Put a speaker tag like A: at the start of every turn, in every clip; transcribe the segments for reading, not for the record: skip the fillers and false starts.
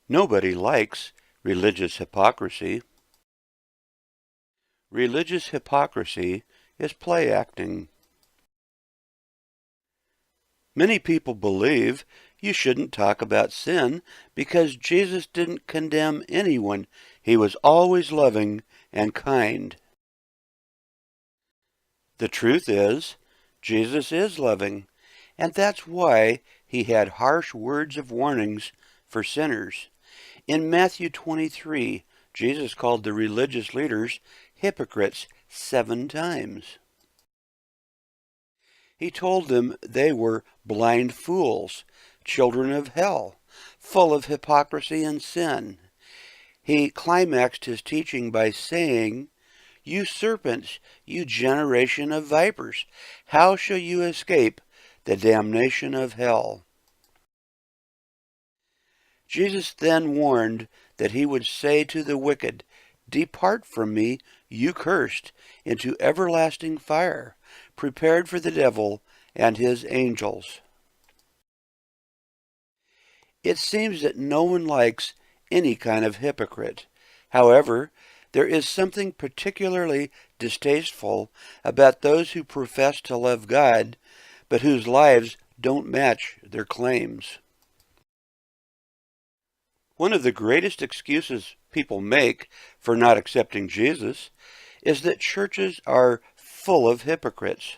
A: Nobody likes religious hypocrisy. Religious hypocrisy is play acting. Many people believe you shouldn't talk about sin because Jesus didn't condemn anyone. He was always loving and kind. The truth is, Jesus is loving, and that's why he had harsh words of warnings for sinners. In Matthew 23, Jesus called the religious leaders hypocrites 7 times. He told them they were blind fools, children of hell, full of hypocrisy and sin. He climaxed his teaching by saying, "You serpents, you generation of vipers, how shall you escape the damnation of hell?" Jesus then warned that he would say to the wicked, "Depart from me, you cursed, into everlasting fire, prepared for the devil and his angels." It seems that no one likes any kind of hypocrite. However, there is something particularly distasteful about those who profess to love God, but whose lives don't match their claims. One of the greatest excuses people make for not accepting Jesus is that churches are full of hypocrites.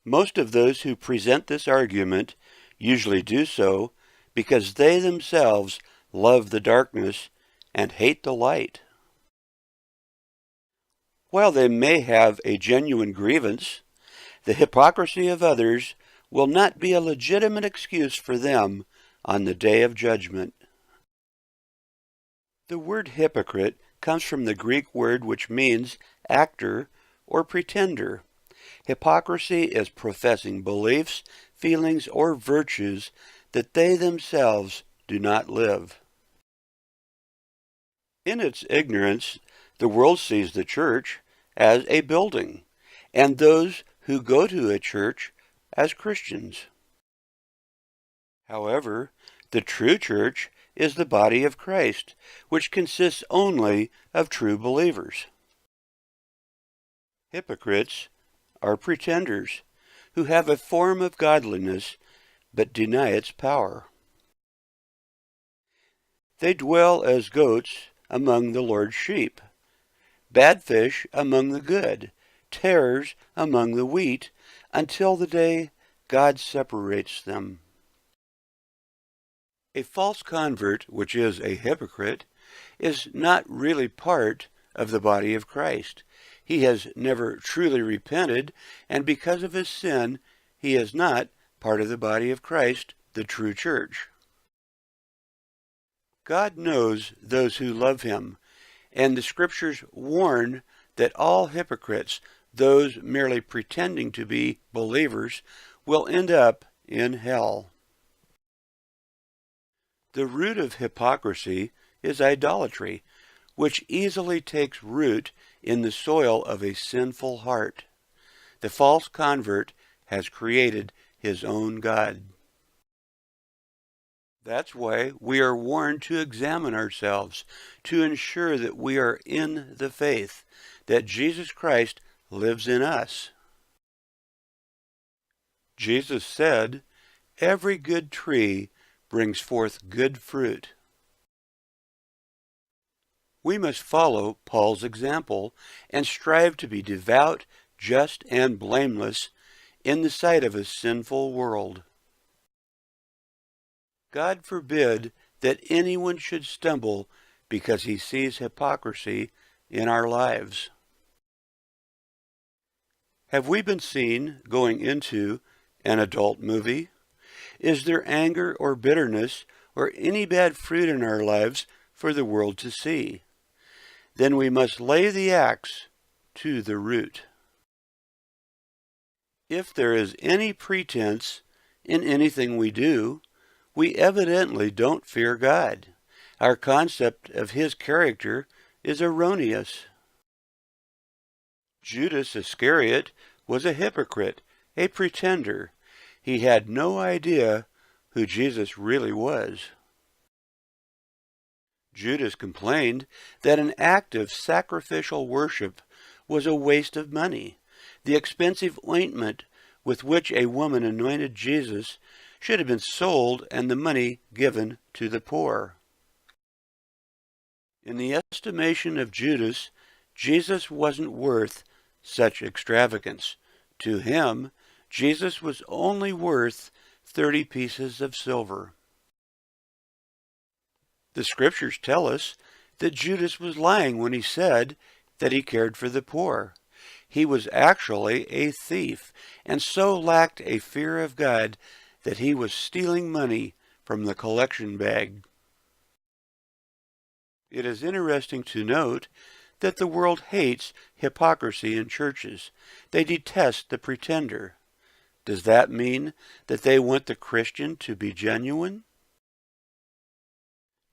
A: Most of those who present this argument usually do so because they themselves love the darkness and hate the light. While they may have a genuine grievance, the hypocrisy of others will not be a legitimate excuse for them on the day of judgment. The word hypocrite comes from the Greek word which means actor or pretender. Hypocrisy is professing beliefs, feelings, or virtues that they themselves do not live. In its ignorance, the world sees the church as a building, and those who go to a church as Christians. However, the true church is the body of Christ, which consists only of true believers. Hypocrites are pretenders who have a form of godliness but deny its power. They dwell as goats among the Lord's sheep, bad fish among the good, tares among the wheat, until the day God separates them. A false convert, which is a hypocrite, is not really part of the body of Christ. He has never truly repented, and because of his sin, he is not part of the body of Christ, the true church. God knows those who love him, and the Scriptures warn that all hypocrites, those merely pretending to be believers, will end up in hell. The root of hypocrisy is idolatry, which easily takes root in the soil of a sinful heart. The false convert has created his own god. That's why we are warned to examine ourselves, to ensure that we are in the faith, that Jesus Christ lives in us. Jesus said, "Every good tree brings forth good fruit." We must follow Paul's example and strive to be devout, just, and blameless in the sight of a sinful world. God forbid that anyone should stumble because he sees hypocrisy in our lives. Have we been seen going into an adult movie? Is there anger or bitterness or any bad fruit in our lives for the world to see? Then we must lay the axe to the root. If there is any pretense in anything we do, we evidently don't fear God. Our concept of his character is erroneous. Judas Iscariot was a hypocrite, a pretender. He had no idea who Jesus really was. Judas complained that an act of sacrificial worship was a waste of money. The expensive ointment with which a woman anointed Jesus should have been sold and the money given to the poor. In the estimation of Judas, Jesus wasn't worth such extravagance. To him, Jesus was only worth 30 pieces of silver. The scriptures tell us that Judas was lying when he said that he cared for the poor. He was actually a thief, and so lacked a fear of God that he was stealing money from the collection bag. It is interesting to note that the world hates hypocrisy in churches. They detest the pretender. Does that mean that they want the Christian to be genuine?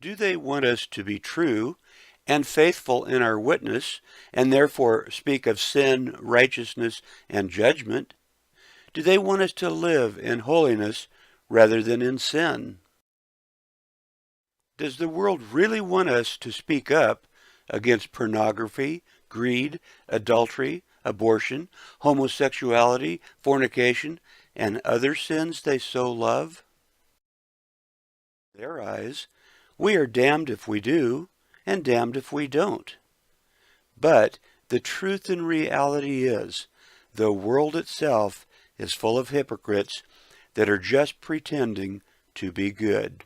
A: Do they want us to be true and faithful in our witness, and therefore speak of sin, righteousness, and judgment? Do they want us to live in holiness rather than in sin? Does the world really want us to speak up against pornography, greed, adultery, abortion, homosexuality, fornication, and other sins they so love? In their eyes, we are damned if we do, and damned if we don't. But the truth and reality is, the world itself is full of hypocrites that are just pretending to be good.